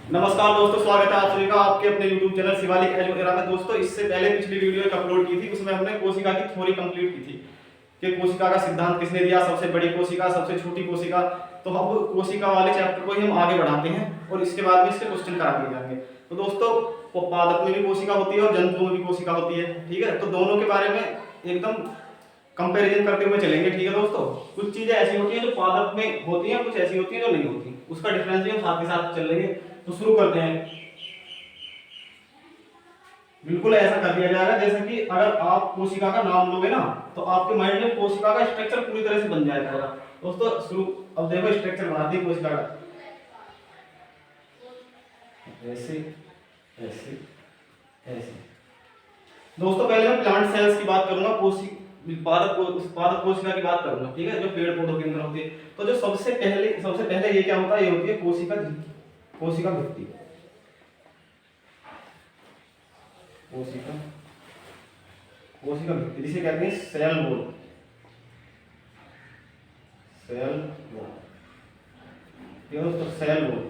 नमस्कार दोस्तों, स्वागत है आप सभी का आपके अपने YouTube चैनल शिवालिक एलोवेरा में। दोस्तों, इससे पहले पिछली वीडियो एक अपलोड की थी, उसमें हमने कोशिका की थ्योरी कंप्लीट की थी कि कोशिका का सिद्धांत किसने दिया, सबसे बड़ी कोशिका, सबसे छोटी कोशिका। तो अब कोशिका वाले चैप्टर को ही हम आगे बढ़ाते हैं और इसके बाद में इसके क्वेश्चन करा दिए जाएंगे। तो दोस्तों, पादप में भी कोशिका होती है और जंतुओं में भी कोशिका होती है, ठीक है। तो दोनों के बारे में एकदम कंपैरिजन करते हुए चलेंगे, ठीक है दोस्तों। कुछ चीजें ऐसी होती हैं जो पादप में होती हैं, कुछ ऐसी होती हैं जो नहीं होती, उसका डिफरेंस भी हम साथ के साथ चल लेंगे। तो शुरू करते हैं। बिल्कुल ऐसा कर दिया जाएगा जैसे कि अगर आप कोशिका का नाम लोगे ना, तो आपके माइंड में कोशिका का स्ट्रक्चर पूरी तरह से बन जाएगा दोस्तों। शुरू, अब देखो स्ट्रक्चर बनाते हैं कोशिका का, ऐसे ऐसे ऐसे। दोस्तों, पहले मैं प्लांट सेल्स की बात करूंगा, पादप कोशिका की बात करूंगा, ठीक है, जो पेड़ पौधों के अंदर होती है। तो जो सबसे पहले ये क्या होता है, ये होती है कोशिका भित्ति। कोशिका कोशिका भित्ति जिसे कहते हैं सेल वॉल। ठीक है दोस्तों, सेल वॉल,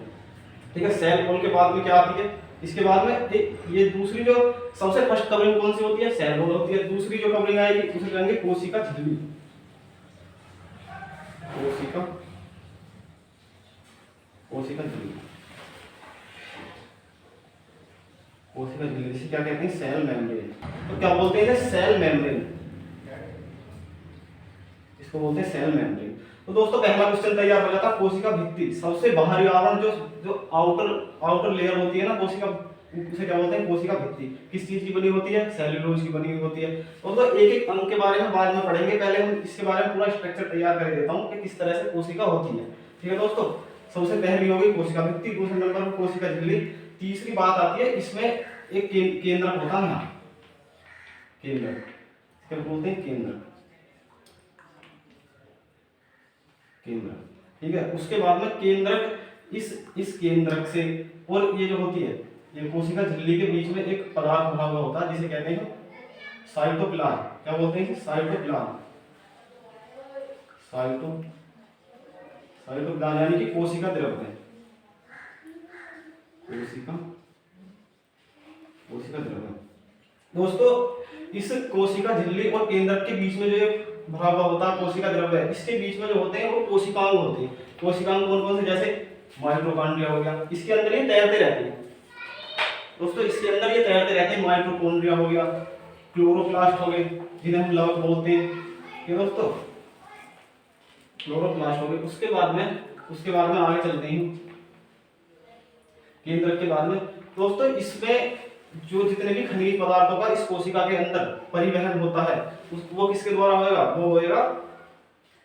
ठीक है। सेल वॉल के बाद में क्या आती है, इसके बाद में ये दूसरी जो सबसे फर्स्ट कवरिंग कौन सी होती है, सेल वॉल होती है। दूसरी जो कवरिंग आएगी उसे कहेंगे कोशिका झिल्ली। कोशिका कोशिका झिल्ली कोशिका झिल्ली जिसे क्या कहते हैं, सेल मेम्ब्रेन। तो क्या बोलते हैं, सेल मेम्ब्रेन, इसको बोलते हैं सेल मेम्ब्रेन। तो दोस्तों, पहला क्वेश्चन तैयार हो जाता है। कोशिका भित्ति, सबसे बाहरी आवरण, जो जो आउटर लेयर होती है ना कोशिका, उसे क्या बोलते हैं, कोशिका भित्ति। किस चीज की बनी होती है, सेल्यूलोज की बनी हुई होती है। तो एक एक अंग के बारे में बाद में पढ़ेंगे, पहले हम इसके बारे में पूरा स्ट्रक्चर तैयार कर देता हूं कि किस तरह से कोशिका होती है, ठीक है दोस्तों। सबसे पहली होगी कोशिका भित्ति, दूसरे नंबर पर कोशिका झिल्ली, तीसरी बात आती है इसमें एक केंद्रक होता है, यहाँ केंद्रक, क्या बोलते हैं, केंद्रक, ठीक है। उसके बाद में केंद्रक, इस केंद्रक से और ये जो होती है, ये कोशिका झिल्ली के बीच में एक पदार्थ बना हुआ होता है जिसे कहते हैं साइटोप्लाज्म। क्या बोलते हैं, साइटोप्लाज्म। साइटोप्लाज्म यानी कि कोशिका द्रव्य, कोशिका द्रव्य। दोस्तों, इस कोशिका झिल्ली और केंद्रक के बीच में जो भरा हुआ होता है कोशिका द्रव्य, इसके बीच में जो होते हैं वो कोशिकांग होते हैं। कोशिकांग कौन कौन से, जैसे माइटोकॉन्ड्रिया हो गया, इसके अंदर ये तैरते रहते हैं दोस्तों, इसके अंदर ये तैरते रहते हैं। माइटोकॉन्ड्रिया हो गया, क्लोरोप्लास्ट हो गए जिन्हें हम लवक बोलते हैं, ये दोस्तों क्लोरोप्लास्ट हो गए। उसके बाद में आगे चलते हैं केंद्रक के बाद में। दोस्तों, इसमें जो जितने भी खनिज पदार्थों का इस कोशिका के अंदर परिवहन होता है, वो किसके द्वारा होएगा, वो होएगा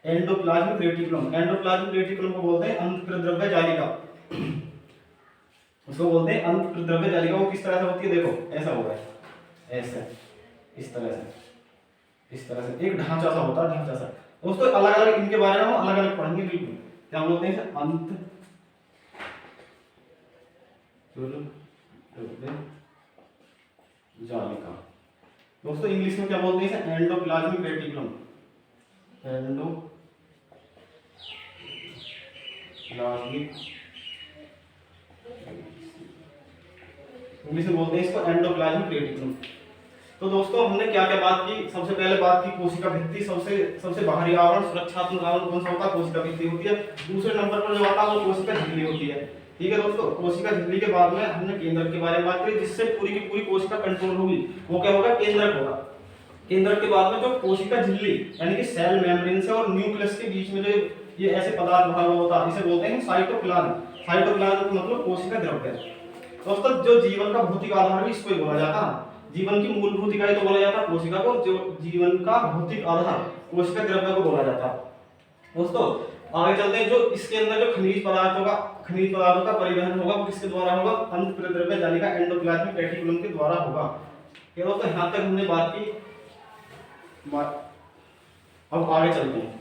एंडोप्लाज्मिक रेटिकुलम। एंडोप्लाज्मिक रेटिकुलम को बोलते हैं अंतःद्रव्य जालिका, उसको बोलते हैं अंतःद्रव्य जालिका। वो किस तरह से होती है, देखो ऐसा होगा, ऐसे, इस तरह से एक ढांचा सा होता है, ढांचा सा। दोस्तों, अलग अलग इनके बारे में हम अलग अलग पढ़ेंगे, बिल्कुल। क्या बोलते हैं, अंतःद्रव्य जालिका। दोस्तों, इंग्लिश में क्या बोलते हैं, एंडोप्लाज्मिक रेटिकुलम। इंग्लिश में बोलते हैं इसको एंडोप्लाज्मिक रेटिकुलम। तो दोस्तों, हमने क्या क्या बात की, सबसे पहले बात की कोशिका भित्ति, सबसे बाहरी आवरण, सुरक्षात्मक आवरण कौन सा होता है, कोशिका भित्ति होती है। दूसरे नंबर पर जो आता है वो कोशिका झिल्ली होती है, ठीक है दोस्तों। कोशिका झिल्ली के बाद में हमने केंद्रक के बारे में बात करी, जिससे पूरी की पूरी कोशिका कंट्रोल होगी, वो क्या होगा, केंद्रक होगा। केंद्रक के बाद में जो कोशिका झिल्ली यानी कि सेल मेम्ब्रेन से और न्यूक्लियस के बीच में जो ये ऐसे पदार्थ भरा हुआ होता है, इसे बोलते हैं साइटोप्लाज्म। साइटोप्लाज्म का मतलब कोशिका द्रव्य। दोस्तों, जो जीवन का भौतिक आधार भी इसको ही बोला जाता है, जीवन की मूलभूत इकाई तो बोला जाता है कोशिका को, जो जीवन का भौतिक आधार कोशिका द्रव्य को बोला जाता है। दोस्तों, आगे चलते हैं। जो इसके अंदर जो खनिज पदार्थों का परिवहन होगा वो किसके द्वारा होगा, अंतःद्रव्य जालिका एंडोप्लाज्मिक रेटिकुलम के द्वारा होगा। ये दोस्तों, यहां तक हमने बात की। अब आगे चलते हैं।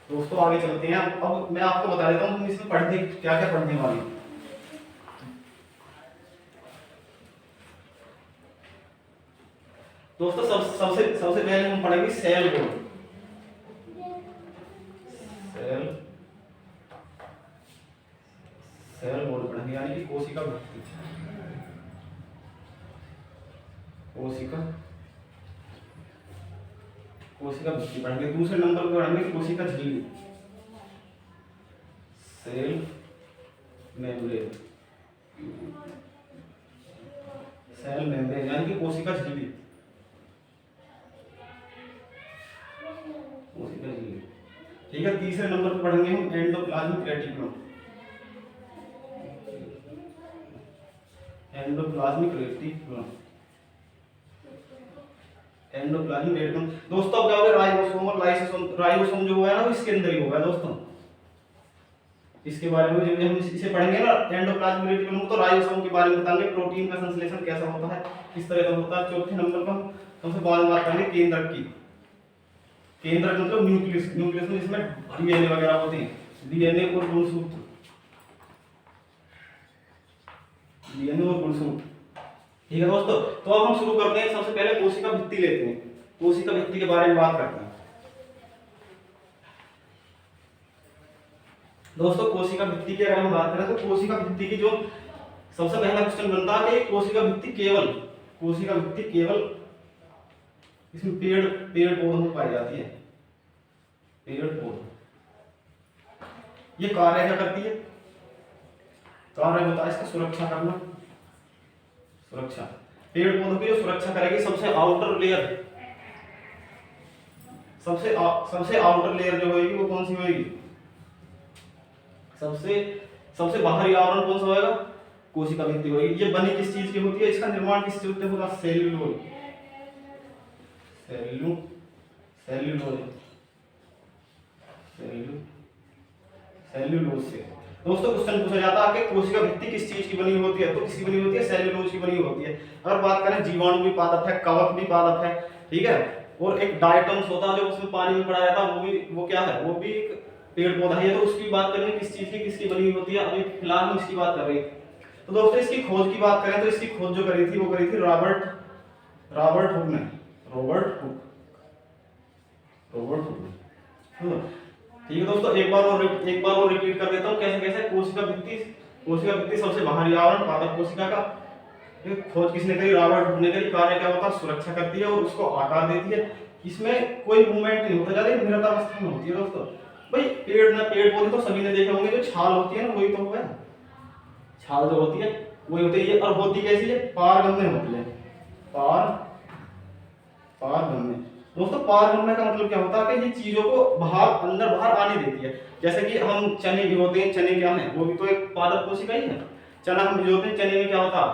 दोस्तों, आगे चलते हैं। अब मैं आपको बता देता हूं हम इसमें पढ़ने क्या क्या पढ़ने वाले हैं। दोस्तों, सबसे पहले हम पढ़ेंगे सेल वॉल। पढ़ेंगे, यानी कि कोशिका भित्ति, कोशिका भित्ति पढ़ेंगे। दूसरे नंबर पर पढ़ेंगे कोशिका झिल्ली, सेल मेम्ब्रेन, सेल मेम्ब्रेन यानी कि कोशिका झिल्ली, कोशिका झिल्ली। ठीक है, तीसरे नंबर पर पढ़ेंगे हम endoplasmic reticulum, endoplasmic reticulum, endoplasmic reticulum. दोस्तों अब क्या होगा, राइबोसोम और लाइसोसोम, राइबोसोम जो है ना वो इसके अंदर ही होगा दोस्तों। इसके बारे में जब हम इसे पढ़ेंगे ना एंडोप्लाज्मिक रेटिकुलम, तो राइबोसोम के बारे में बताएंगे, प्रोटीन का संश्लेषण कैसा होता है, किस तरह का होता है। चौथे नंबर पर हम सबसे बाद में बात करेंगे केंद्रक की, केंद्रक मतलब न्यूक्लियस, न्यूक्लियस में जिसमें डीएनए वगैरह होते हैं, डीएनए और गुणसूत्र, डीएनए और गुणसूत्र। ठीक है दोस्तों, तो अब हम शुरू करते हैं। सबसे पहले कोशिका भित्ति लेते हैं, कोशिका भित्ति के बारे में बात करते हैं। दोस्तों कोशिका भित्ति की अगर हम बात करें तो कोशिका भित्ति की जो सबसे पहला क्वेश्चन बनता है कि कोशिका भित्ति केवल, कोशिका भित्ति केवल इसमें पेड़ पौधों में पाई जाती है, पेड़ पौधे। ये कार्य क्या करती है, कार्य होता है इसका सुरक्षा करना, सुरक्षा, पेड़ पौधों की जो सुरक्षा करेगी। सबसे आउटर लेयर, सबसे आउटर लेयर जो होगी वो कौन सी होगी, सबसे बाहरी आवरण कौन सा होगा, कोशिका भित्ति होगी। ये बनी किस चीज की होती है, इसका निर्माण किस चीज से होता है, सेल्यूलोज, सेल्यूलोज से। दोस्तों क्वेश्चन पूछा जाता है कि कोशिका भित्ति किस चीज की बनी होती है, तो किसकी बनी होती है, सेल्यूलोज की बनी होती है। अगर बात करें जीवाणु भी पादप है, कवक भी पादप है, ठीक है, और एक डायटम्स होता है जो उसमें पानी में पड़ा रहता है, वो क्या है, वो भी एक पेड़ पौधा है। तो उसकी बात करेंगे किस चीज की किसकी बनी होती है, अभी फिलहाल हम इसकी बात कर रहे हैं। तो दोस्तों इसकी खोज की बात करें तो इसकी खोज जो करी थी वो करी थी रॉबर्ट हुक ने, रॉबर्ट हुक ने। ठीक है दोस्तों, एक बार और रिपीट कर देता हूँ कैसे कैसे। कोशिका भित्ति सबसे बाहरी आवरण पादप कोशिका का, खोज किसने करी, रॉबर्ट हुक ने करी। कार्य क्या होता है, सुरक्षा करती है और उसको आकार देती है। इसमें कोई मूवमेंट नहीं होता, ज्यादा निरतावस्था में होती है दोस्तों। भाई पेड़ पौधे तो सभी ने देखे होंगे, जो छाल होती है ना वही तो है, छाल जो होती है वही होती है। और होती कैसी है, पारगम्य होती है, पारगम्य। दोस्तों पारगम्य का मतलब क्या होता है कि ये चीजों को अंदर बाहर आने देती है। जैसे कि हम चने भिगोते हैं, चने क्या है, वो भी तो एक पादप कोशिका ही है। चना हम भिगोते हैं, चने में क्या होता है,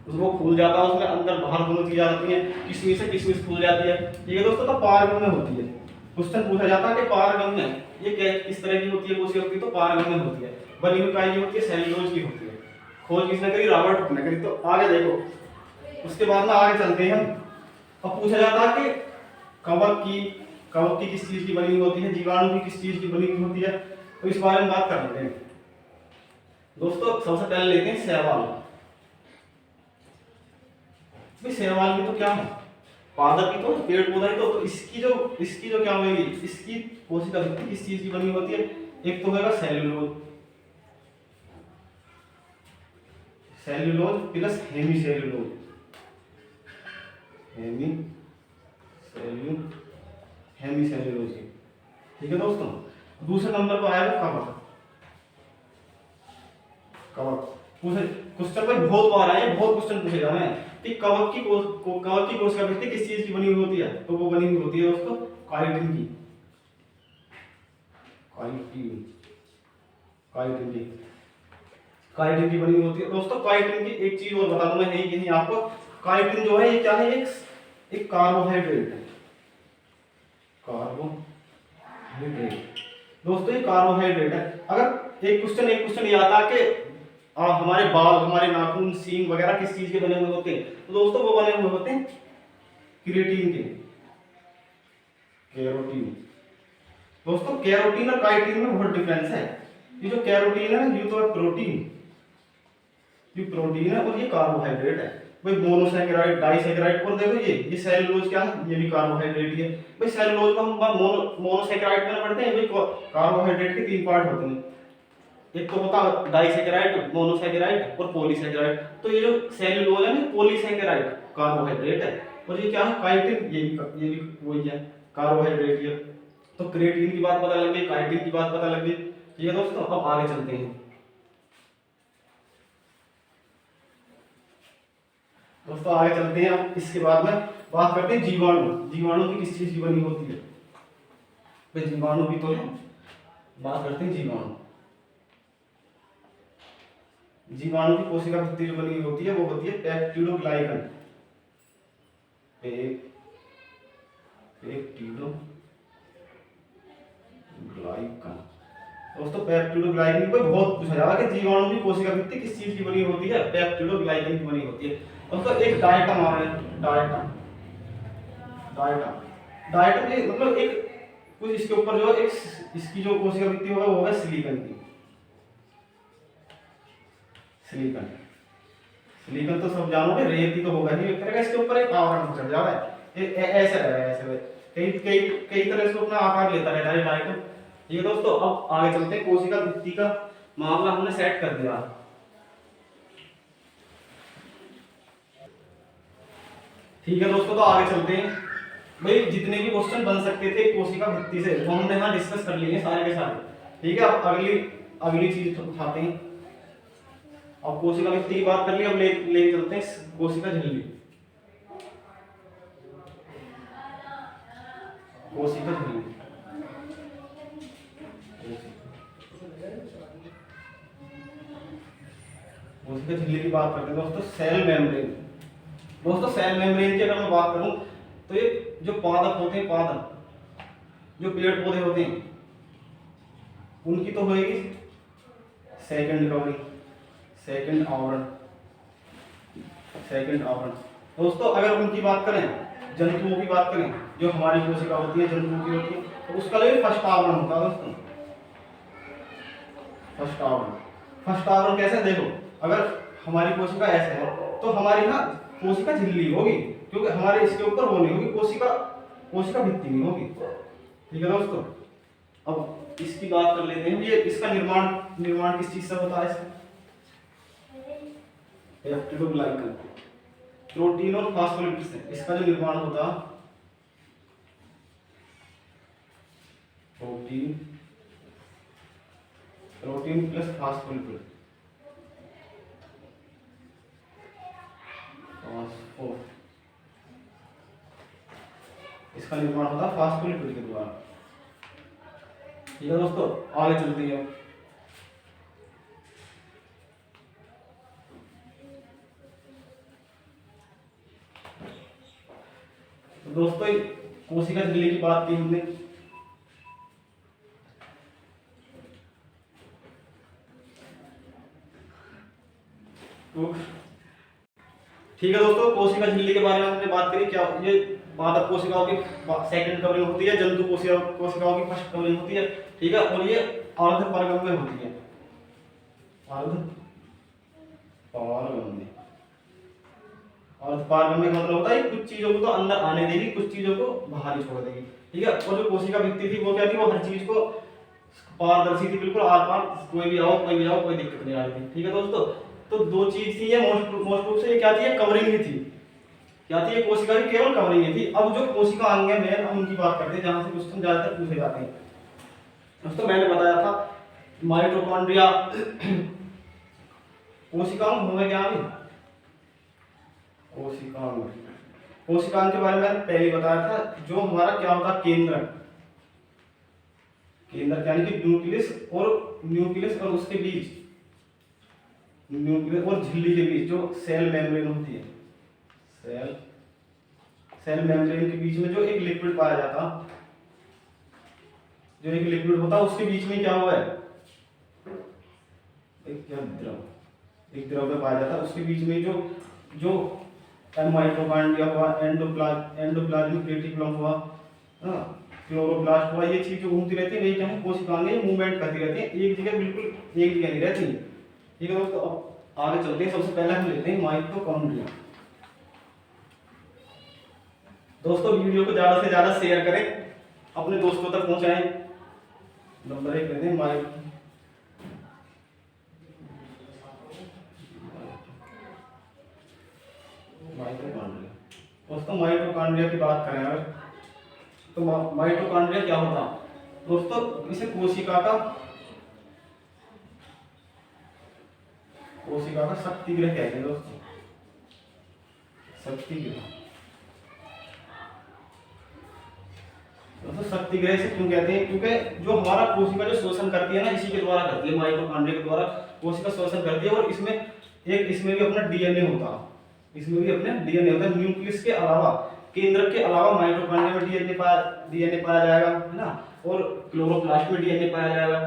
उसको फूल जाता है, उसमें अंदर बाहर दोनों चीजें आती हैं, किशमिश फूल जाती है। ठीक है दोस्तों, तो पारगम्य होती है। क्वेश्चन पूछा जाता है कि पारगम्य ये किस तरह की होती है कोशिका की, तो पारगम्य होती है। बनी हुई काय की होती है, सेल्यूलोज की होती है। खोज किसने करी, रॉबर्ट हुक ने करी। तो आगे देखो, उसके बाद में आगे चलते हैं हम। अब पूछा जाता है कि कवक की किस चीज की बनी हुई होती है, जीवाणु की किस चीज की बनी हुई होती है, तो इस बारे में बात कर लेते हैं। दोस्तों सबसे पहले लेते हैं शैवाल। शैवाल भी तो क्या है, पादप की तो पेड़ पौधा ही तो इसकी जो क्या होगी, इसकी कोशिका भित्ति किस चीज की बनी होती है, एक तो होगा सेल्यूलोज प्लस हेमीसेल्यूलोज, हेमीसेल्यूलोज। ठीक है दोस्तों, दूसरे नंबर पर आएगा कवक। क्वेश्चन भाई बहुत बार आए, बहुत क्वेश्चन पूछे जा रहे हैं कि कवक की कोशिका भित्ति किस चीज की बनी हुई होती है, तो वो बनी हुई होती है दोस्तों काइटिन की, काइटिन की बनी हुई होती है। दोस्तों काइटिन की एक चीज और बता दूं मैं, यही कहीं आपको, काइटिन जो है ये क्या है, एक कार्बोहाइड्रेट है, कार्बोहाइड्रेट। दोस्तों ये कार्बोहाइड्रेट है। अगर एक क्वेश्चन ये आता है कि हमारे बाल, हमारे नाखून, सींग वगैरह किस चीज के बने हुए होते हैं, तो दोस्तों वो बने हुए होते हैं केराटिन के, केराटिन। दोस्तों केराटिन और काइटिन में बहुत डिफरेंस है। ये जो केराटिन है ये तो है प्रोटीन, ये प्रोटीन है और ये कार्बोहाइड्रेट है। भाई मोनोसैकेराइड, डाइसैकेराइड, और देखो ये सेलुलोज क्या है, ये भी कार्बोहाइड्रेट ही है। भाई सेलुलोज को हम मोनोसैकेराइड में पढ़ते हैं, भाई कार्बोहाइड्रेट के 3 पार्ट होते हैं, एक तो होता है डाइसैकेराइड, मोनोसैकेराइड और पॉलीसैकेराइड। तो ये जो सेल्यूलोज है ना पॉलीसैकेराइड कार्बोहाइड्रेट है, और ये क्या है काइटिन, ये भी वही है कार्बोहाइड्रेट ये। तो क्रिएटिन की बात पता लग गई, काइटिन की बात पता लग गई। ठीक है दोस्तों, अब आगे चलते हैं। दोस्तों आगे चलते हैं, अब इसके बाद में बात करते हैं जीवाणु। जीवाणु की किस चीज की बनी होती है? भाई जीवाणु भी तो है, बात करते हैं जीवाणु। जीवाणु की कोशिका भित्ति जो बनी होती है वो होती है पेप्टिडोग्लाइकन। पेप्टिडोग्लाइकन दोस्तों, पेप्टिडोग्लाइकन को बहुत पूछा जाएगा कि जीवाणु की कोशिका भित्ति किस चीज की बनी होती है? पेप्टिडोग्लाइकन की बनी होती है। दोस्तों एक डायटम आ रहा है, डायटम डायटम ये मतलब एक कुछ इसके ऊपर जो एक इसकी जो कोशिका भित्ति होगा वो है सिलिकॉन की। सिलिकॉन तो सब जानोगे, रेत ही तो होगा नहीं, एक तरह का इसके ऊपर एक आवरण चढ़ जा रहा है, ऐसे रह रहा है, ऐसे कई कई कई तरह से अपना आकार लेता रहता है डायटम। ठीक है दोस्तों, अब आगे चलते हैं। कोशिका भित्ति का मामला हमने सेट कर दिया। ठीक है दोस्तों, तो आगे चलते हैं। भाई जितने भी क्वेश्चन बन सकते थे कोशिका भित्ति से वो हमने यहाँ डिस्कस कर लिए सारे के सारे। ठीक है, अब अगली चीज उठाते हैं। अब कोशिका भित्ति की बात कर ली, अब ले चलते हैं कोशिका झिल्ली। कोशिका झिल्ली कोशिका झिल्ली की बात करते हैं दोस्तों। Cell membrane. दोस्तों सेल मेम्ब्रेन की अगर मैं बात करूं तो ये जो पादप होते हैं, पादप जो पेड़ पौधे होते हैं उनकी तो होगी सेकंड कवरिंग, सेकंड आवरण। दोस्तों अगर उनकी बात करें, जंतुओं की बात करें, जो हमारी कोशिका होती है जंतुओं की होती है, तो उसका लिए फर्स्ट आवरण होता है दोस्तों। फर्स्ट आवरण कैसे? देखो अगर हमारी कोशिका ऐसे है तो हमारी ना कोशिका झिल्ली होगी, क्योंकि हमारे इसके ऊपर वो नहीं होगी, कोशिका भित्ति नहीं होगी। ठीक है दोस्तों, अब इसकी बात कर लेते हैं। ये इसका निर्माण किस चीज से होता है? पेप्टिडोग्लाइकन, प्रोटीन और फास्फोलिपिड से इसका जो निर्माण होता है, प्रोटीन प्लस फास्फोलिपिड, इसका निर्माण होता है फास्फोलिपिड के द्वारा। ठीक है दोस्तों, आगे चलते हैं। तो दोस्तों कोशिका झिल्ली की बात की हमने। तो ठीक है दोस्तों, कोशिका झिल्ली के बारे में हमने बात करी। क्या ये पादप कोशिकाओं की सेकंड कवरिंग होती है, जंतु कोशिकाओं की फर्स्ट कवरिंग होती है। ठीक है, और ये अर्धपरागम में होती है। अर्धपारगम में मतलब होता है कुछ चीजों को तो अंदर आने देगी, कुछ चीजों को बाहर ही छोड़ देगी। ठीक है, और जो कोशिका भित्ति थी वो क्या थी? वो हर चीज को पारदर्शी थी, बिल्कुल आर पार, कोई भी आओ कोई दिक्कत नहीं आ रही थी। ठीक है दोस्तों, तो दो चीज थी ये मोस्ट रूप से, ये क्या थी? ये कवरिंग ही थी। क्या थी? ये कोशिका की केवल कवरिंग ही थी। अब जो कोशिका अंग है मेन, हम उनकी बात करते हैं जहां से क्वेश्चन ज्यादातर पूछे जाते हैं। दोस्तों मैंने बताया था माइटोकॉन्ड्रिया कोशिकांग होंगे क्या? कोशिकांग के बारे में पहले बताया था। जो हमारा क्या होता है? केंद्रक यानी कि न्यूक्लियस और उसके बीच, न्यूक्लियस और झिल्ली के बीच जो सेल मेम्ब्रेन होती है, सेल मेम्ब्रेन के बीच में जो एक लिक्विड पाया जाता, जो एक लिक्विड होता है उसके बीच में क्या हुआ है? एक द्रव में पाया जाता है। उसके बीच में जो माइटोकॉन्ड्रिया हुआ, एंडोप्लाज्मिक रेटिकुलम हुआ, क्लोरोप्लास्ट हुआ, ये चीज जो घूमती रहती है वही क्या है? कोशिकाएं मूवमेंट करती रहती हैं, एक जगह बिल्कुल एक जगह नहीं रहती। ठीक है दोस्तों, अब आगे चलते हैं। सबसे पहले हम लेते हैं माइटोकॉन्ड्रिया। दोस्तों वीडियो को ज्यादा से ज्यादा शेयर करें, अपने दोस्तों तक पहुंचाएं। नंबर 1 लेते हैं माइटोकॉन्ड्रिया। दोस्तों माइटोकॉन्ड्रिया की बात करें अगर, तो माइटोकॉन्ड्रिया क्या होता है दोस्तों, इसे कोशिका का शक्ति गृह कहते हैं दोस्तों, शक्ति गृह। दोस्तों शक्ति गृह से क्यों कहते हैं, क्योंकि जो हमारा कोशिका जो शोषण करती है ना, इसी के द्वारा करती है, माइटोकॉन्ड्रिया के द्वारा कोशिका शोषण करती है। और इसमें भी अपना डीएनए होता है, इसमें भी अपने डीएनए होता है। न्यूक्लियस के अलावा, केंद्रक के अलावा माइटोकॉन्ड्रिया में डीएनए पाया जाएगा, है ना, और क्लोरोप्लास्ट में डीएनए पाया जाएगा।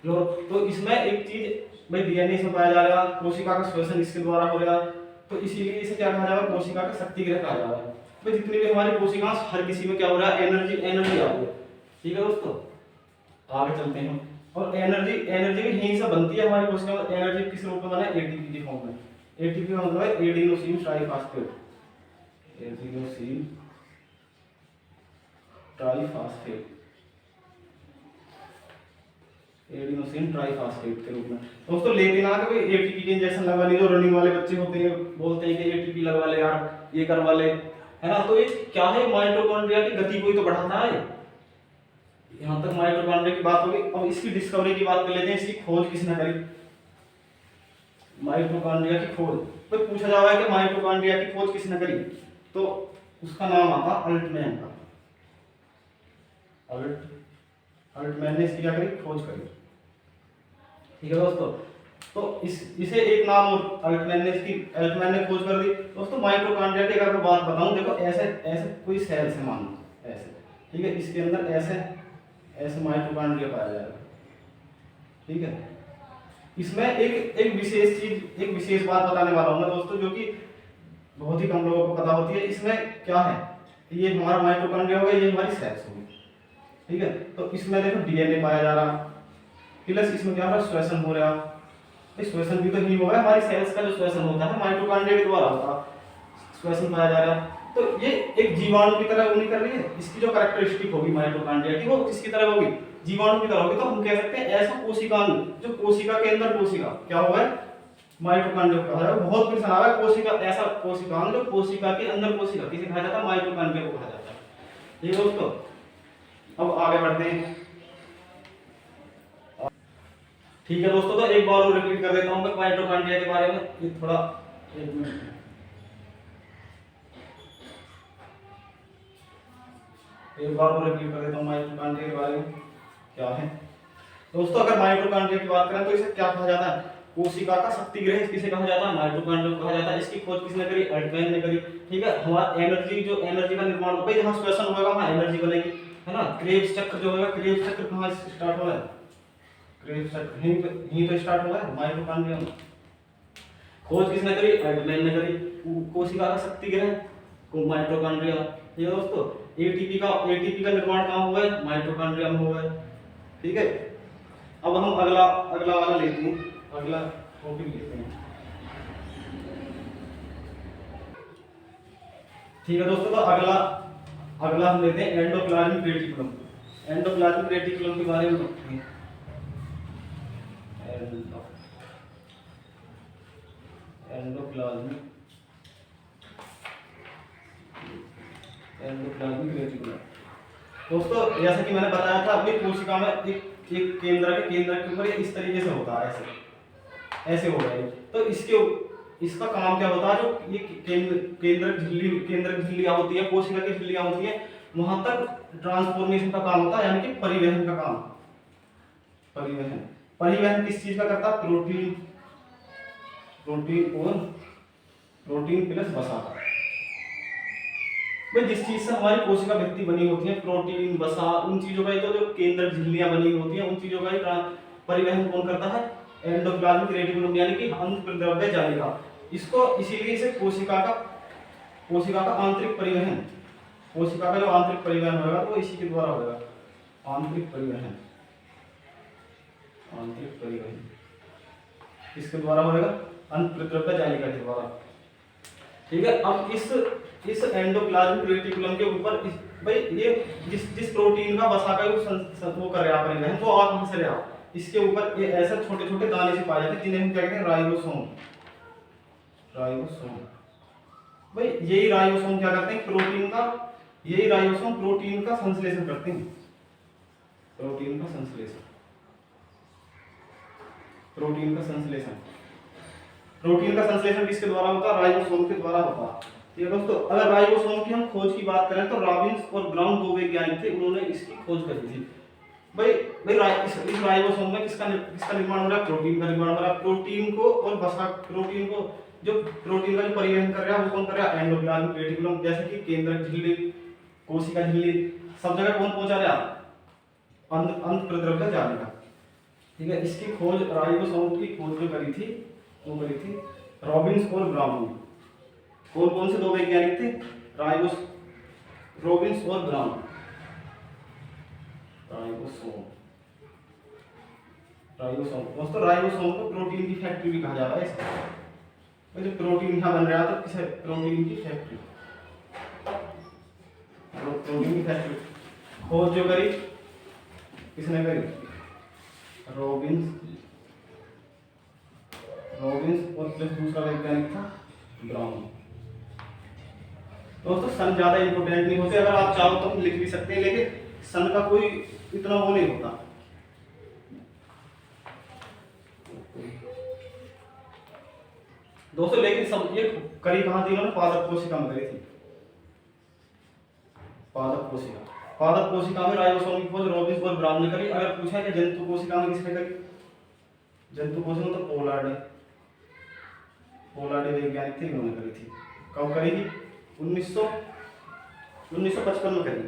तो इसमें एक चीज भाई डीएनए इसमें पाया जाएगा, कोशिका का शोषण इसके द्वारा हो रहा है, तो इसीलिए इसे क्या कहा जाएगा, कोशिका का शक्ति गृह कहा जाएगा। तो जितनी भी हमारी कोशिका, हर किसी में क्या हो रहा है, एनर्जी आ रही है। ठीक है दोस्तों, आगे चलते हैं। और एनर्जी भी यहीं से बनती है हमारी कोशिका में। एनर्जी किस रूप में बना है, एटीपी के फॉर्म में। एटीपी का मतलब है adenosine triphosphate, adenosine triphosphate, adenosine triphosphate के रूप में। दोस्तों लेकिन आगे कोई एटीपी के इंजेक्शन लगवा ली, जो रनिंग वाले बच्चे होते हैं बोलते हैं कि एटीपी लगवा ले यार, ये करवा ले, है ना। तो ये क्या है, माइटोकॉन्ड्रिया की गति को ही तो बढ़ाता है। यहां तक माइटोकॉन्ड्रिया की बात होगी। अब इसकी डिस्कवरी की बात कर लेते हैं, इसकी खोज किसने करी, माइटोकॉन्ड्रिया की खोज। तो पूछा जा रहा है कि माइटोकॉन्ड्रिया की खोज किसने करी, तो उसका नाम आता अल्टमैन का। अल्टमैन ने इसकी क्या करी, खोज करी। ठीक है दोस्तों, तो इसे एक नाम और अल्टमैन ने खोज कर दी। दोस्तों माइटोकॉन्ड्रिया की अगर मैं बात बताऊं, देखो ऐसे कोई सेल से मान लो ऐसे, ठीक है, इसके अंदर ऐसे माइटोकॉन्ड्रिया पाया जाएगा। ठीक है, इसमें एक विशेष बात बताने वाला हूं मैं दोस्तों, जो कि बहुत ही कम लोगों को पता होती है। इसमें क्या है, ये हमारा माइटोकॉन्ड्रिया होगा, ये हमारी सेल्स होगी। ठीक है, तो इसमें देखो डीएनए पाया जा रहा, प्लस इसमें क्या हो रहा, श्वसन हो रहा। श्वसन भी तो हीमोग्लोबिन, हमारी सेल्स का जो श्वसन होता है माइटोकॉन्ड्रिया के द्वारा होता है, श्वसन पाया जा रहा है। तो ये एक जीवाणु की तरह नहीं कर रही है, इसकी जो कैरेक्टरिस्टिक होगी माइटोकॉन्ड्रिया की, वो किसकी तरह होगी, जीवाणु की तरह होगी। तो हम कह सकते हैं ऐसा कोशिकांग, जो कोशिका के अंदर कोशिका क्या होगा, माइटोकॉन्ड्रिया कहा जाएगा। बहुत कुछ सुना है कोशिका, ऐसा कोशिकांग जो कोशिका के अंदर कोशिका, किसे कहा जाता है, माइटोकॉन्ड्रिया को कहा जाता है। ठीक है दोस्तों, अब आगे बढ़ते हैं। ठीक है दोस्तों, तो एक बार और रिपीट कर देता हूं मैं माइटोकॉन्ड्रिया के बारे में, ये थोड़ा एक मिनट, एक बार और रिपीट कर देता हूं माइटोकॉन्ड्रिया के बारे में क्या है। दोस्तों अगर माइटोकॉन्ड्रिया की बात करें तो इसे क्या कहा जाता है, कोशिका का शक्ति गृह किसे कहा जाता है, माइटोकॉन्ड्रिया कहा जाता है। इसकी खोज किसने करी, अल्टमैन ने करी। ठीक है, हमारा एनर्जी का निर्माण होगा, जहां श्वसन होगा वहां एनर्जी बनेगी, है ना। क्रेब्स चक्र जो होगा, क्रेब्स चक्र कहां से स्टार्ट हो रहा है, क्रेब्स चक्र यहीं तो स्टार्ट हुआ है माइटोकॉन्ड्रिया में। खोज किसने करी, अल्टमैन ने करी। कोशिका का शक्ति गृह को माइटोकॉन्ड्रिया। ये दोस्तों एटीपी का निर्माण कहां हुआ है, माइटोकॉन्ड्रिया में हुआ है। ठीक है, अब हम अगला वाला लेते हैं, अगला टॉपिक लेते हैं। ठीक है दोस्तों, तो अगला हम लेते हैं एंडोप्लाज्मिक रेटिकुलम। एंडोप्लाज्मिक रेटिकुलम के बारे में देखते हैं। Endoplasmic reticulum. दोस्तों जैसा कि मैंने बताया था, अपनी कोशिका में एक केंद्र के ऊपर इस तरीके से होता है, ऐसे हो रहा है। तो इसका काम क्या होता है, जो ये केंद्र झिल्लियां होती है, कोशिका की झिल्लियां होती है, वहां तक ट्रांसफॉर्मेशन का काम होता है, यानी कि परिवहन का काम। परिवहन किस चीज का करता है, प्रोटीन प्लस वसा का। भाई जिस चीज से हमारी कोशिका भित्ति बनी होती है, प्रोटीन वसा, उन चीजों का ही तो जो केंद्र झिल्लियां बनी होती हैं, उन चीजों का ही परिवहन कौन करता है, एंडोप्लाज्मिक रेटिकुलम, यानी कि अंतःद्रव्य जालिका। इसको इसीलिए इसे कोशिका का आंतरिक परिवहन, कोशिका का जो आंतरिक परिवहन होगा वो इसी के द्वारा होगा, आंतरिक परिवहन किसके द्वारा होगा, अंतःद्रव्य जालिका के द्वारा। ठीक है, अब इस एंडोप्लाज्मिक रेटिकुलम के ऊपर भाई ये जिस प्रोटीन का वसा का वो कर रहा है परिवहन, वो आप कहां से रहा, इसके ऊपर ये ऐसे छोटे छोटे दाने से पाए जाते हैं, जिन्हें हम क्या कहते हैं, राइबोसोम। भाई यही राइबोसोम क्या करते हैं, यही राइबोसोम प्रोटीन का संश्लेषण करते हैं, प्रोटीन का संश्लेषण, प्रोटीन का संश्लेषण, प्रोटीन का संश्लेषण किसके द्वारा होता है, राइबोसोम के द्वारा होता है। ठीक है दोस्तों, अगर राइबोसोम की हम खोज की बात करें तो रॉबिन्स और ब्राउन दो वैज्ञानिक थे, उन्होंने इसकी खोज करी थी। भाई इस राइबोसोम में किसका निर्माण हो रहा है, प्रोटीन का निर्माण हो रहा है। प्रोटीन को और वसा, प्रोटीन को जो प्रोटीन का जो परिवहन कर रहा है वो कौन कर रहा है, एंडोप्लाज्मिक रेटिकुलम, जैसे कि केंद्रक झिल्ली, कोशिका झिल्ली, सब जगह कौन पहुंचा रहा है, अंत प्रद्रव्य जाने का। ठीक है, इसकी खोज राइबोसोम की खोज जो करी थी वो करी थी रॉबिन्स और ब्राउन। कौन कौन से दो वैज्ञानिक थे, रॉबिन्स और ब्राउन। राइबोसोम दोस्तों, राइबोसोम को प्रोटीन की फैक्ट्री भी कहा जाता है इसको। जो प्रोटीन यहाँ बन रहा था किसे, प्रोटीन की फैक्ट्री, प्रोटीन की फैक्ट्री खोज जो करी किसने करी, रॉबिन्स और प्लस दूसरा वैज्ञानिक था ब्राउन। दोस्तों सन ज्यादा इंपोर्टेंट नहीं होते, अगर आप चाहो तो लिख भी सकते हैं, लेकिन सन का कोई इतना वो नहीं होता। दोस्तों लेकिन सब ये करी कहां थी उन्होंने, पादप कोशिका में करी थी, पादप कोशिका में राइबोसोम की खोज रॉबिन्स और ब्राउन ने करी। अगर पूछा कि जंतु कोशिका में किसने करी, जंतु कोशिका में तो पोलार्डे वैज्ञानिक थे, इन्होंने करी थी। कब करी थी, 1955 में करी।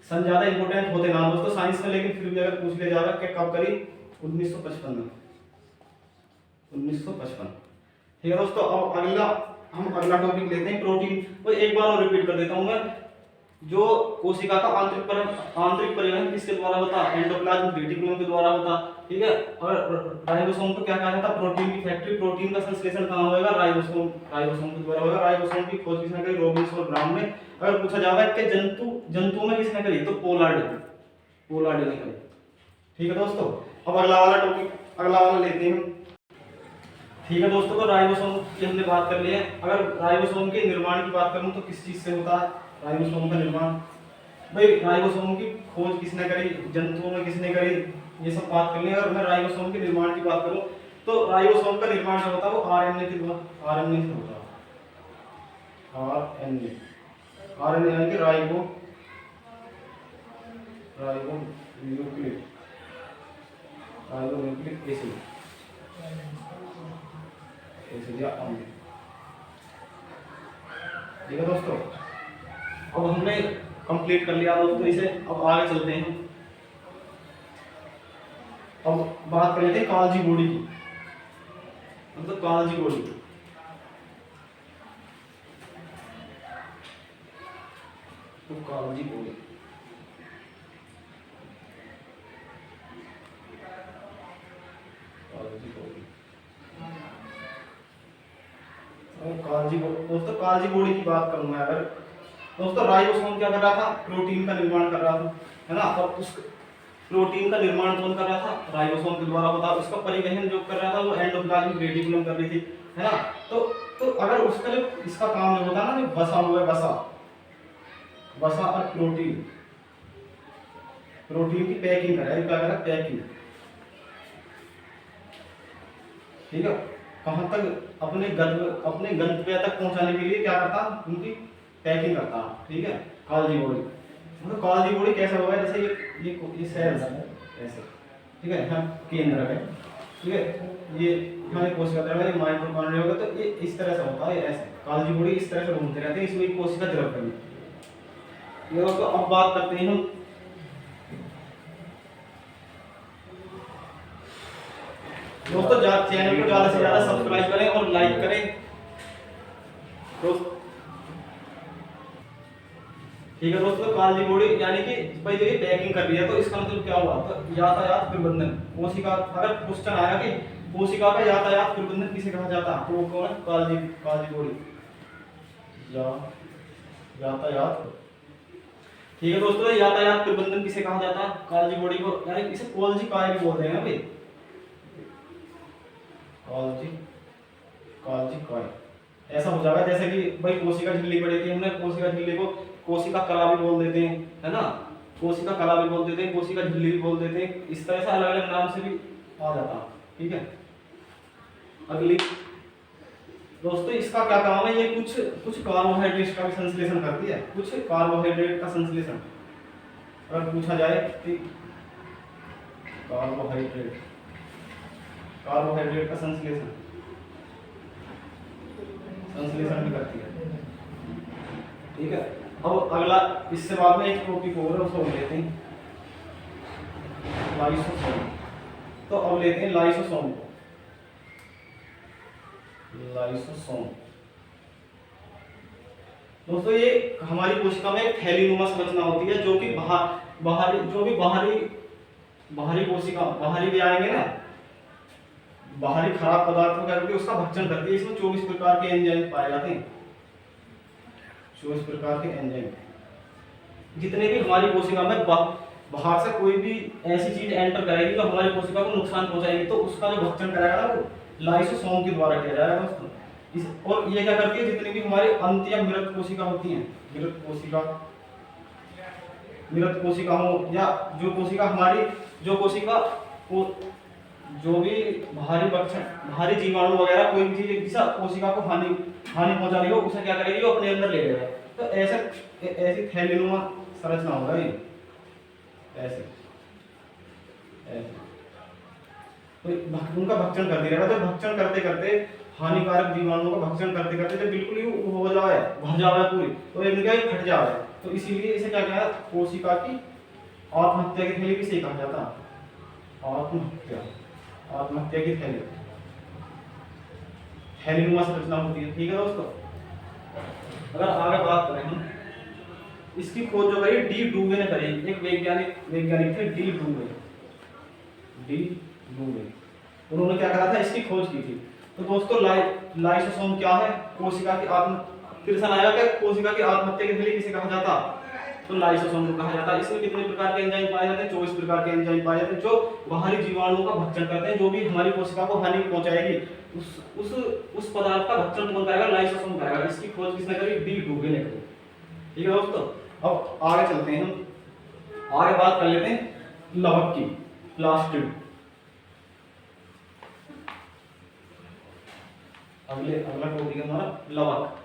सन ज्यादा इंपोर्टेंट होते ना दोस्तों साइंस में, लेकिन फिर भी अगर पूछ लिया जाएगा कि कब करी, 1955 में, 1955। ठीक है दोस्तों, अब हम अगला टॉपिक लेते हैं प्रोटीन। तो एक बार और रिपीट कर देता हूं मैं, जो कोशिका का आंतरिक परिवहन किसके द्वारा होता है, एंडोप्लाज्मिक रेटिकुलम के द्वारा होता। ठीक है, और राइबोसोम को क्या कहा जाता है, प्रोटीन की फैक्ट्री। प्रोटीन का संश्लेषण कहां होगा, राइबोसोम के द्वारा होगा। राइबोसोम की खोज किसने करी, रॉबिन्स और ब्राउन ने। अगर पूछा जाएगा कि जंतु में किसने करी, तो पोलार्डे ने करी। ठीक है दोस्तों, अब अगला वाला लेते हैं हम। ठीक है दोस्तों, तो राइबोसोम की हमने बात कर ली है। अगर राइबोसोम के निर्माण की बात करूं तो किस चीज से होता है राइबोसोम का निर्माण, भाई राइबोसोम की खोज किसने करी, जंतुओं में किसने करी, ये सब बात कर ली। अगर मैं राइबोसोम के निर्माण की बात करूं तो राइबोसोम का निर्माण जो होता है वो आरएनए से होता है, आरएनए यानी कि राइबो न्यूक्लिक एसिड या अम्ल। ठीक है दोस्तों, अब हमने कंप्लीट कर लिया दोस्तों इसे। अब आगे चलते हैं, अब बात कर लेते हैं काल्जी बॉडी की, मतलब काल्जी बॉडी। तो काल्जी बॉडी, दोस्तों काल्जी बॉडी की बात करूं मैं, अगर दोस्तों राइबोसोम क्या कर रहा था, प्रोटीन का निर्माण कर रहा था, है ना। और उस प्रोटीन का निर्माण कौन कर रहा था, राइबोसोम के द्वारा होता। उसका परिवहन जो कर रहा था वो एंडोप्लाज्मिक रेटिकुलम कर रही थी, है ना। तो अगर उसका जो इसका काम जो होता है ना, जो वसा हुआ है, वसा और प्रोटीन की पैकिंग कर रहा है, क्या कर रहा है, पैकिंग। ठीक है, कहां तक, अपने गंतव्य तक पहुंचाने के लिए क्या करता, उनकी पैकिंग करता। ठीक है, काल्जी बॉडी, मतलब काल्जी बॉडी कैसा होगा, जैसे ये सेल्स है ऐसे। ठीक है, यहाँ केंद्र है। ठीक है, ये यहाँ कोशिका द्रव है, माइटोकॉन्ड्रिया होगा, तो ये इस तरह से होता है, ऐसे काल्जी बॉडी इस तरह से घूमते रहते हैं, इसमें कोशिका द्रव करेंगे। ये दोस्तों अब बात करते हैं हम दोस्तों, चैनल को ज्यादा से ज्यादा सब्सक्राइब करें और लाइक करें दोस्तों। ठीक है दोस्तों, काल्जी बॉडी यानी कि भाई जो ये पैकिंग कर रही है, तो इसका मतलब क्या हुआ, तो यातायात प्रबंधन। कोशिका, अगर क्वेश्चन आया कि कोशिका का यातायात प्रबंधन किसे कहा जाता है, तो वो कौन है, काल्जी बॉडी, यातायात। ठीक है दोस्तों, यातायात प्रबंधन किसे कहा जाता है, काल्जी बॉडी को, यानी इसे कोल्जी काय भी बोलते हैं भाई, काल्जी काय। ऐसा हो जाएगा जैसे कि भाई कोशिका झिल्ली पड़ी थी, हमने कोशिका झिल्ली को कोशिका कला भी बोल देते हैं, है ना, कोशिका कला भी बोल देते हैं, कोशिका झिल्ली भी बोल देते हैं, इस तरह से अलग अलग नाम से भी आ जाता है। ठीक है, अगली दोस्तों इसका क्या काम है, ये कुछ कुछ कार्बोहाइड्रेट का भी संश्लेषण करती है, कुछ कार्बोहाइड्रेट का संश्लेषण। अगर पूछा जाए कि कार्बोहाइड्रेट कार्बोहाइड्रेट का संश्लेषण भी करती है। ठीक है, अब अगला इससे बाद में एक टॉपिक और उसको लेते हैं लाइसोसोम। तो अब लेते हैं लाइसोसोम को। लाइसोसोम दोस्तों ये हमारी कोशिका में एक थैलीनुमा संरचना होती है, जो कि बाहरी कोशिका बाहरी भी आएंगे ना, बाहरी खराब पदार्थों करके उसका भक्षण करती है। इसमें 24 प्रकार के एंजाइम पाए जाते हैं, 24 प्रकार के एंजाइम। जितने भी हमारी कोशिका में बाहर से कोई भी ऐसी चीज एंटर करेगी जो हमारी कोशिका को नुकसान पहुंचाएगी, तो उसका जो भक्षण करेगा ना वो लाइसोसोम के द्वारा किया जाएगा दोस्तों। और ये क्या करती है, जितनी भी हमारी अंत या मृत कोशिका होती हैं, मृत कोशिका हो या जो कोशिका को जो भी भारी जीवाणु वगैरह कोई भी चीज जिससे कोशिका को हानि पहुंचा रही हो, उसे क्या करेगी, वो अपने अंदर ले लेगा। तो ऐसी थैलीनुमा संरचना होगा ये, ऐसे तो उनका भक्षण करती रहेगा। तो भक्षण करते करते हानिकारक जीवाणुओं का भक्षण करते करते जब बिल्कुल ही हो जाए, भर जाए पूरी, तो इनका ही फट जाए। तो इसीलिए इसे क्या कहना है, कोशिका की आत्महत्या की थैली किसे कहा जाता है, आत्महत्या की थैलीनुमा संरचना होती है। ठीक है दोस्तों, अगर आगे बात करें हम, इसकी खोज जो करी डी डूवे ने करी, एक वैज्ञानिक थे डी डूवे, उन्होंने क्या करा था, इसकी खोज की थी। तो दोस्तों लाइसोसोम क्या है, कोशिका की तिरछा आया क्या, कोशिका की आत्महत्या के लिए किसे कहा जाता, तो लाइसोसोम को कहा जाता है। इसमें कितने प्रकार के एंजाइम पाए जाते हैं, 24 प्रकार के एंजाइम पाए जाते हैं, जो बाहरी जीवाणुओं का भक्षण करते हैं, जो भी हमारी कोशिका को हानि पहुंचाएगी उस पदार्थ का भक्षण कौन करेगा, लाइसोसोम करेगा। इसकी खोज किसने करी, डी डूवे ने करी। ठीक है दोस्तों, अब आगे चलते हैं, हम आगे बात कर लेते हैं लवक की, प्लास्टिड। अगला टॉपिक है हमारा लवक।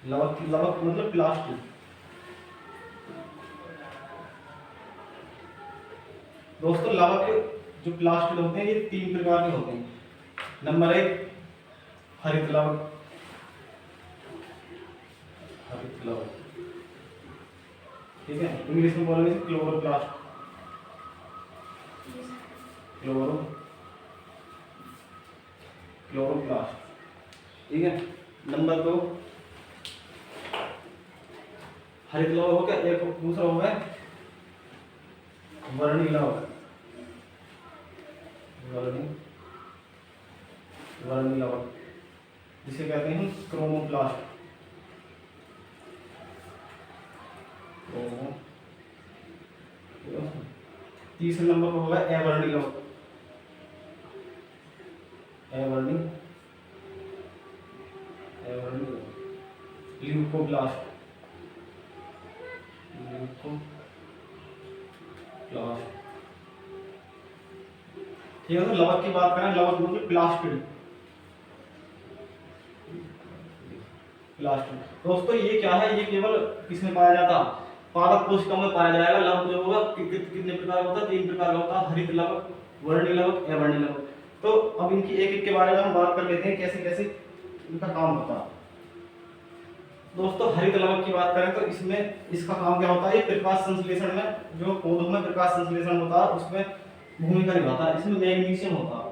लवक मतलब प्लास्टिड। दोस्तों लवक जो प्लास्टिड होते हैं ये 3 प्रकार के होते हैं। नंबर 1 हरित लवक, ठीक है, इंग्लिश में बोलेंगे क्लोरोप्लास्ट, क्लोरोप्लास्ट। ठीक है, नंबर 2 हरित लवक हो गया, एक दूसरा हो गया वर्णी लवक, वर्णी लवक जिसे कहते हैं क्रोमोप्लास्ट। तीसरे नंबर पर होगा अवर्णी लवक, ल्यूकोप्लास्ट, ठीक है। तो लवक की बात करें, लवक मतलब प्लास्टिड। दोस्तों ये क्या है, ये केवल किसमें पाया जाता, पादप कोशिका में पाया जाएगा। लवक जो होगा कितने प्रकार का होता है, 3 प्रकार का होता है, हरित लवक, वर्णी लवक, अवर्णी लवक। तो अब इनकी एक एक के बारे में हम बात कर लेते हैं, कैसे कैसे इनका काम होता है। दोस्तों हरित लवक की बात करें तो इसमें इसका काम क्या होता है, ये प्रकाश संश्लेषण में, जो पौधों में प्रकाश संश्लेषण होता है उसमें भूमिका निभाता है। इसमें मैग्नीशियम होता है।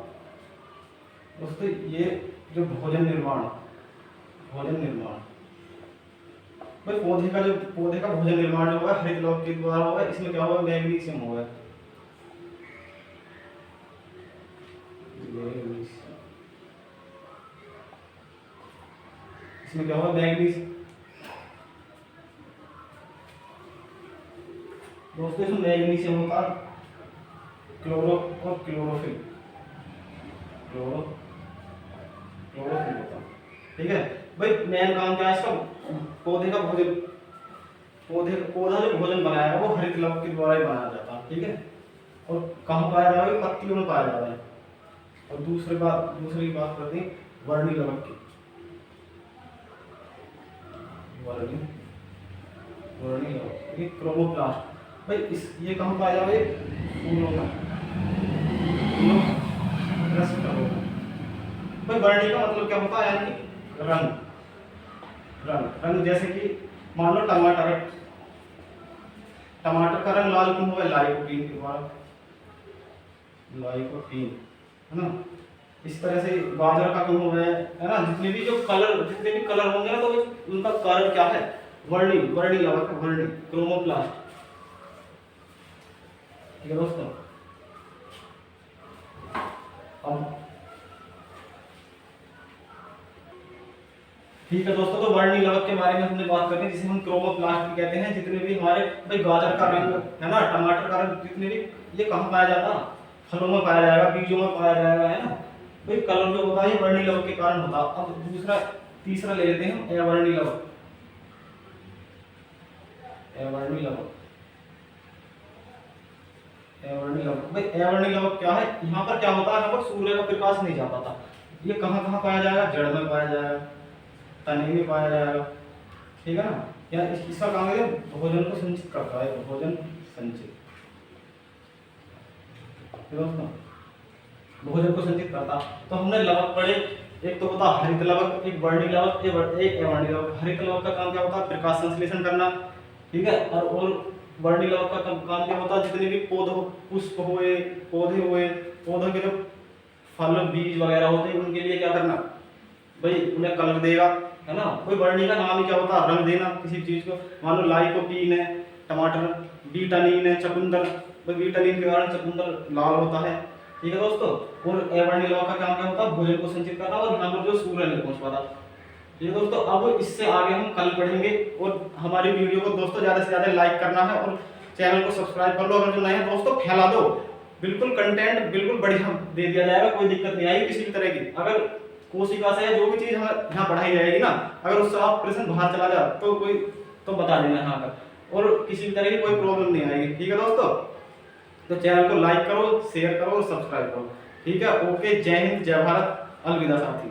दोस्तों ये जो भोजन निर्माण भाई पौधे का भोजन निर्माण जो होगा हरित लवक के द्वारा होगा। इसमें क्या होगा, मैग्नीशियम होगा, इसमें क्या होगा, मैग्नीशियम। दोस्तों इसमें मैग्नीशियम होता है, क्लोरो और क्लोरोफिल, क्लोरोफिल होता है। ठीक है भाई, मेन काम क्या है इसका, पौधे का भोजन, पौधा जो भोजन बनाया वो हरित लवक के द्वारा ही बनाया जाता है। ठीक है, और कहाँ पाया जा रहा है, पत्तियों में पाया जा रहा है। और दूसरी बात करते हैं वर्णी लवक की। वर्णी लवक, ये क्रोमोप्लास्ट भाई, इस ये कहाँ पाया जा रहा है, फूलों में, रस का होगा भाई। वर्णी का मतलब क्या होता है, यानी कि रंग जैसे कि मान लो टमाटर का रंग लाल क्यों हुआ, लाइकोपीन के द्वारा, लाइकोपीन है ना। इस तरह से गाजर का क्यों हुआ है ना। जितने भी कलर होंगे ना, तो उनका कारण क्या है, वर्णी लवक, वर्णी क्रोमोप्लास्ट। ठीक है दोस्तों, अब ठीक है दोस्तों, तो वर्णी लवक के बारे में हमने बात करते हैं, जिसे हम क्रोमोप्लास्ट भी कहते हैं। जितने भी हमारे भाई गाजर का रंग है ना, टमाटर का रंग, जितने भी ये कहाँ पाया जाता है, फलों में पाया जाएगा, बीजों में पाया जाएगा, है ना भाई। कलर जो होता है ये वर्णी लवक के कारण होता है। अब तीसरा ले लेते हैं हम, अवर्णी लवक। अवर्णी लवक भाई, अवर्णी लवक क्या है, यहाँ पर क्या होता है, यहाँ पर सूर्य का प्रकाश नहीं जा पाता। ये कहाँ पाया जाएगा, जड़ में पाया जाएगा, तने में पाया जाएगा। ठीक है ना, या इसका काम है भोजन को संचित करता है, भोजन संचित, दोस्तों भोजन को संचित करता। तो हमने लवक पढ़े, एक तो होता हरित लवक, एक वर्णी लवक, एक अवर्णी लवक। हरित लवक का काम क्या होता है, प्रकाश संश्लेषण करना। ठीक है, और वर्णी लवक का काम क्या होता है, जितने भी पुष्प हुए, पौधे हुए, पौधों के जो फल बीज वगैरह होते हैं, उनके लिए क्या करना भाई, उन्हें कलर देगा, है ना। कोई वर्णी का नाम ही क्या होता है, रंग देना किसी चीज को। मान लो लाइकोपीन है टमाटर, बीटानिन है चकुंदर, भाई बीटानिन के कारण चकुंदर लाल होता है। ठीक है दोस्तों, और अवर्णी लवक का काम क्या होता है, भोजन को संचित करना, और यहाँ पर जो सूर्य नहीं पहुंच पाता। ठीक है दोस्तों, अब इससे आगे हम कल पढ़ेंगे। और हमारी वीडियो को दोस्तों ज्यादा से ज्यादा लाइक करना है, और चैनल को सब्सक्राइब कर लो। अगर जो नए हैं दोस्तों, फैला दो, बिल्कुल कंटेंट बिल्कुल बढ़िया दे दिया जाएगा, कोई दिक्कत नहीं आएगी किसी भी तरह की। अगर कोशिका से जो भी चीज यहाँ पढ़ाई जाएगी ना, अगर उससे आप प्रश्न बाहर चला जाए तो बता देना यहाँ पर, और किसी भी तरह की कोई प्रॉब्लम नहीं आएगी। ठीक है दोस्तों, तो चैनल को लाइक करो, शेयर करो और सब्सक्राइब करो। ठीक है, ओके, जय हिंद, जय भारत, अलविदा साथी।